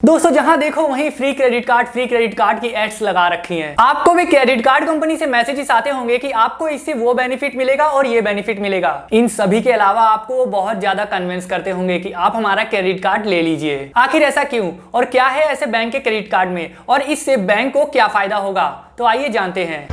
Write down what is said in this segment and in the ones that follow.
दोस्तों जहां देखो वहीं फ्री क्रेडिट कार्ड की एड्स लगा रखी हैं। आपको भी क्रेडिट कार्ड कंपनी से मैसेजेस आते होंगे कि आपको इससे वो बेनिफिट मिलेगा और ये बेनिफिट मिलेगा। इन सभी के अलावा आपको वो बहुत ज्यादा कन्विंस करते होंगे कि आप हमारा क्रेडिट कार्ड ले लीजिए। आखिर ऐसा क्यों और क्या है ऐसे बैंक के क्रेडिट कार्ड में और इससे बैंक को क्या फायदा होगा, तो आइए जानते हैं।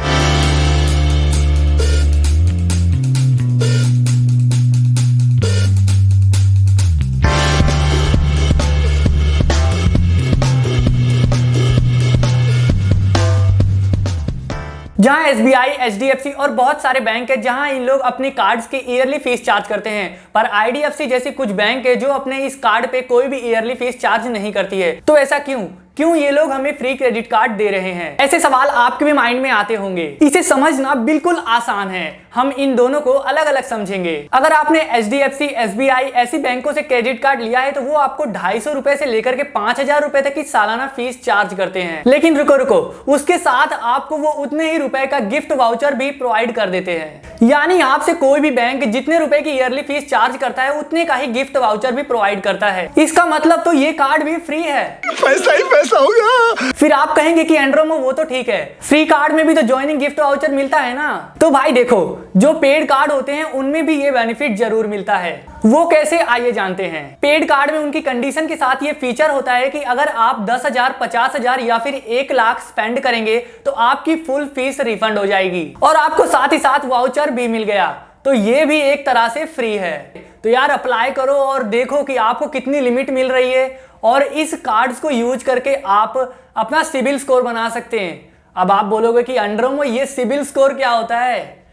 जहां SBI, HDFC और बहुत सारे बैंक है जहां इन लोग अपने कार्ड्स की ईयरली फीस चार्ज करते हैं, पर IDFC जैसी कुछ बैंक है जो अपने इस कार्ड पे कोई भी ईयरली फीस चार्ज नहीं करती है। तो ऐसा क्यों ये लोग हमें फ्री क्रेडिट कार्ड दे रहे हैं? ऐसे सवाल आपके भी माइंड में आते होंगे। इसे समझना बिल्कुल आसान है, हम इन दोनों को अलग अलग समझेंगे। अगर आपने HDFC, SBI ऐसी बैंकों से क्रेडिट कार्ड लिया है तो वो आपको 250 रुपए से लेकर के 5000 रुपए तक की सालाना फीस चार्ज करते हैं। लेकिन रुको, उसके साथ आपको वो उतने ही रुपए का गिफ्ट वाउचर भी प्रोवाइड कर देते हैं। यानी आपसे कोई भी बैंक जितने रुपए की ईयरली फीस चार्ज करता है उतने का ही गिफ्ट वाउचर भी प्रोवाइड करता है। इसका मतलब तो ये कार्ड भी फ्री है। पैसा ही पैसा हो गया। फिर आप कहेंगे कि एंड्रोमो वो तो ठीक है, फ्री कार्ड में भी तो ज्वाइनिंग गिफ्ट वाउचर मिलता है ना। तो भाई देखो, जो पेड कार्ड होते हैं उनमें भी ये बेनिफिट जरूर मिलता है। वो कैसे, आइए जानते हैं। पेड कार्ड में उनकी कंडीशन के साथ ये फीचर होता है कि अगर आप 10,000, 50,000 या फिर 1 लाख स्पेंड करेंगे तो आपकी फुल फीस रिफंड हो जाएगी और आपको साथ ही साथ वाउचर भी मिल गया। तो ये भी एक तरह से फ्री है। तो यार अप्लाई करो और देखो कि आपको कितनी लिमिट मिल रही है और इस कार्ड्स को यूज करके आप अपना सिबिल स्कोर बना सकते हैं। अब आप बोलोगे कि एंड्रोमो ये सिबिल स्कोर क्या होता है?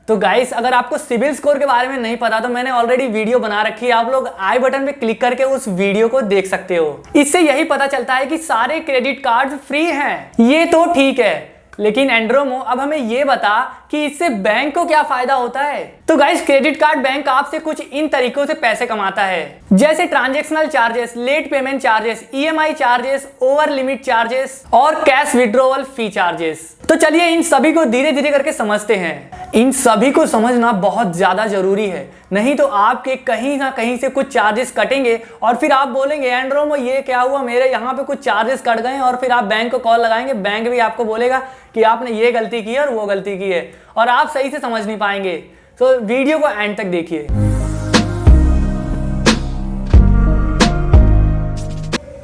तो गाइस, अगर आपको सिबिल स्कोर के बारे में नहीं पता तो मैंने ऑलरेडी वीडियो बना रखी है, आप लोग आई बटन पे क्लिक करके उस वीडियो को देख सकते हो। इससे यही पता चलता है कि सारे क्रेडिट कार्ड फ्री हैं। ये तो ठीक है, लेकिन एंड्रोमो अब हमें ये बता कि इससे बैंक को क्या फायदा होता है। तो गाइस, क्रेडिट कार्ड बैंक आपसे कुछ इन तरीकों से पैसे कमाता है, जैसे transactional charges, late payment charges, EMI charges, over limit charges और कैश विड्रॉवल फी चार्जेस। तो चलिए इन सभी को धीरे धीरे करके समझते हैं। इन सभी को समझना बहुत ज्यादा जरूरी है, नहीं तो आपके कहीं ना कहीं से कुछ चार्जेस कटेंगे और फिर आप बोलेंगे एंड्रोमो ये क्या हुआ, मेरे यहाँ पे कुछ चार्जेस कट गए, और फिर आप बैंक को कॉल लगाएंगे, बैंक भी आपको बोलेगा कि आपने ये गलती की है और वो गलती की है और आप सही से समझ नहीं पाएंगे। तो वीडियो को एंड तक देखिए।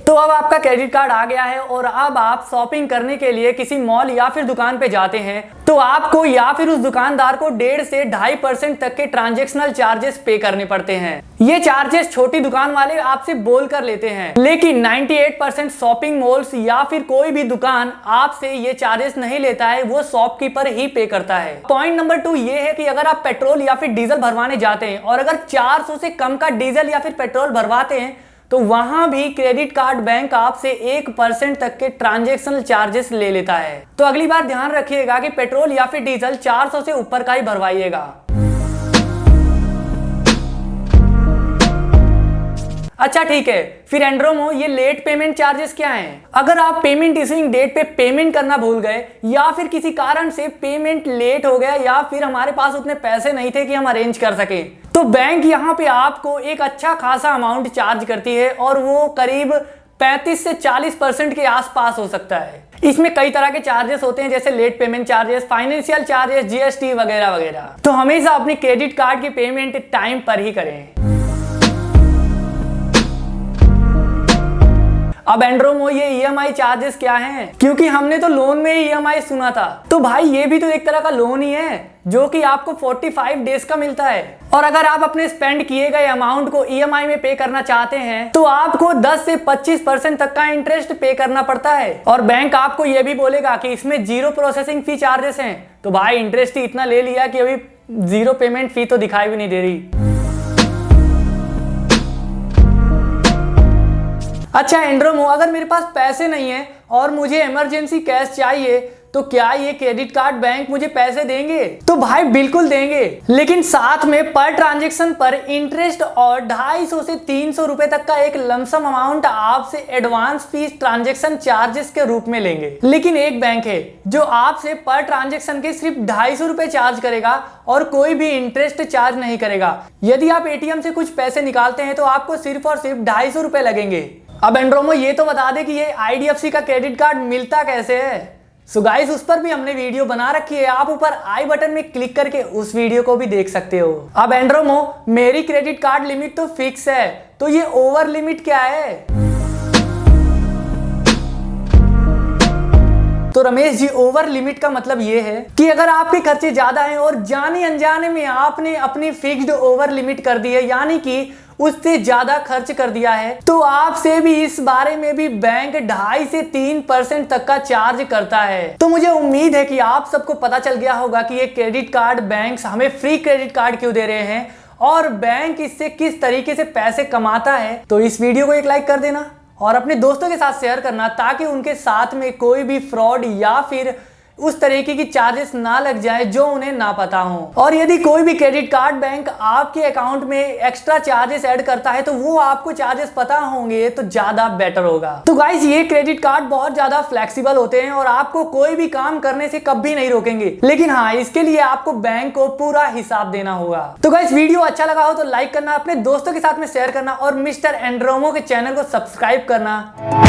तो अब आपका क्रेडिट कार्ड आ गया है और अब आप शॉपिंग करने के लिए किसी मॉल या फिर दुकान पे जाते हैं तो आपको या फिर उस दुकानदार को 1.5 से 2.5% तक के ट्रांजैक्शनल चार्जेस पे करने पड़ते हैं। ये चार्जेस छोटी दुकान वाले आपसे बोल कर लेते हैं, लेकिन 98% शॉपिंग मॉल्स या फिर कोई भी दुकान आपसे ये चार्जेस नहीं लेता है, वो शॉपकीपर ही पे करता है। पॉइंट नंबर 2 ये है कि अगर आप पेट्रोल या फिर डीजल भरवाने जाते हैं और अगर 400 से कम का डीजल या फिर पेट्रोल भरवाते हैं तो वहां भी क्रेडिट कार्ड बैंक आपसे 1% तक के ट्रांजैक्शनल चार्जेस ले लेता है। तो अगली बार ध्यान रखिएगा कि पेट्रोल या फिर डीजल 400 से ऊपर का ही भरवाइएगा। अच्छा ठीक है, फिर एंड्रोमो ये लेट पेमेंट चार्जेस क्या हैं? अगर आप पेमेंट इश्यूइंग डेट पे पेमेंट करना भूल गए या फिर किसी कारण से पेमेंट लेट हो गया या फिर हमारे पास उतने पैसे नहीं थे कि हम अरेंज कर सके, तो बैंक यहाँ पे आपको एक अच्छा खासा अमाउंट चार्ज करती है और वो करीब 35 से 40% के आसपास हो सकता है। इसमें कई तरह के चार्जेस होते हैं, जैसे late payment charges, financial charges, GST वगैरह वगैरह। तो हमेशा अपनी क्रेडिट कार्ड की पेमेंट टाइम पर ही करें। अब एंड्रोमो ये EMI चार्जेस क्या हैं? क्योंकि हमने तो लोन में ही EMI सुना था, तो भाई ये भी तो एक तरह का लोन ही है जो कि आपको 45 डेज का मिलता है। और अगर आप अपने स्पेंड किए गए अमाउंट को EMI में पे करना चाहते हैं तो आपको 10 से 25% तक का इंटरेस्ट पे करना पड़ता है और बैंक आपको ये भी बोलेगा कि इसमें 0 प्रोसेसिंग फी चार्जेस हैं। तो भाई इंटरेस्ट ही इतना ले लिया कि अभी 0 पेमेंट फी तो दिखाई भी नहीं दे रही। अच्छा एंड्रोमो, अगर मेरे पास पैसे नहीं है और मुझे इमरजेंसी कैश चाहिए तो क्या ये क्रेडिट कार्ड बैंक मुझे पैसे देंगे? तो भाई बिल्कुल देंगे, लेकिन साथ में पर ट्रांजैक्शन पर इंटरेस्ट और 250 से 300 रुपए तक का एक लमसम अमाउंट आपसे एडवांस फीस ट्रांजैक्शन चार्जेस के रूप में लेंगे। लेकिन एक बैंक है जो आपसे पर ट्रांजैक्शन के सिर्फ 250 रुपए चार्ज करेगा और कोई भी इंटरेस्ट चार्ज नहीं करेगा। यदि आप ATM से कुछ पैसे निकालते हैं तो आपको सिर्फ और सिर्फ 250 रुपए लगेंगे। अब एंड्रोमो ये तो बता दे कि ये IDFC का क्रेडिट कार्ड मिलता कैसे है। सो गाइस उस पर भी हमने वीडियो बना रखी है, आप ऊपर आई बटन में क्लिक करके उस वीडियो को भी देख सकते हो। अब एंड्रोमो मेरी क्रेडिट कार्ड लिमिट तो फिक्स है, तो ये ओवर लिमिट क्या है? तो रमेश जी, ओवर लिमिट का मतलब ये है कि अगर आपके खर्चे ज्यादा हैं और जाने अनजाने में आपने अपनी फिक्स्ड ओवर लिमिट कर दी है, यानी कि उससे ज्यादा खर्च कर दिया है, तो आपसे भी इस बारे में भी बैंक 2.5 से 3% तक का चार्ज करता है। तो मुझे उम्मीद है कि आप सबको पता चल गया होगा कि ये क्रेडिट कार्ड बैंक्स हमें फ्री क्रेडिट कार्ड क्यों दे रहे हैं और बैंक इससे किस तरीके से पैसे कमाता है। तो इस वीडियो को एक लाइक कर देना और अपने दोस्तों के साथ शेयर करना, ताकि उनके साथ में कोई भी फ्रॉड या फिर उस तरीके की चार्जेस ना लग जाए जो उन्हें ना पता हो। और यदि कोई भी क्रेडिट कार्ड बैंक आपके अकाउंट में एक्स्ट्रा चार्जेस ऐड करता है तो वो आपको चार्जेस पता होंगे तो ज्यादा बेटर होगा। तो गाइस ये क्रेडिट कार्ड बहुत ज्यादा फ्लेक्सिबल होते हैं और आपको कोई भी काम करने से कभी नहीं रोकेंगे, लेकिन हाँ इसके लिए आपको बैंक को पूरा हिसाब देना होगा। तो गाइस वीडियो अच्छा लगा हो तो लाइक करना, अपने दोस्तों के साथ में शेयर करना और मिस्टर एंड्रोमो के चैनल को सब्सक्राइब करना।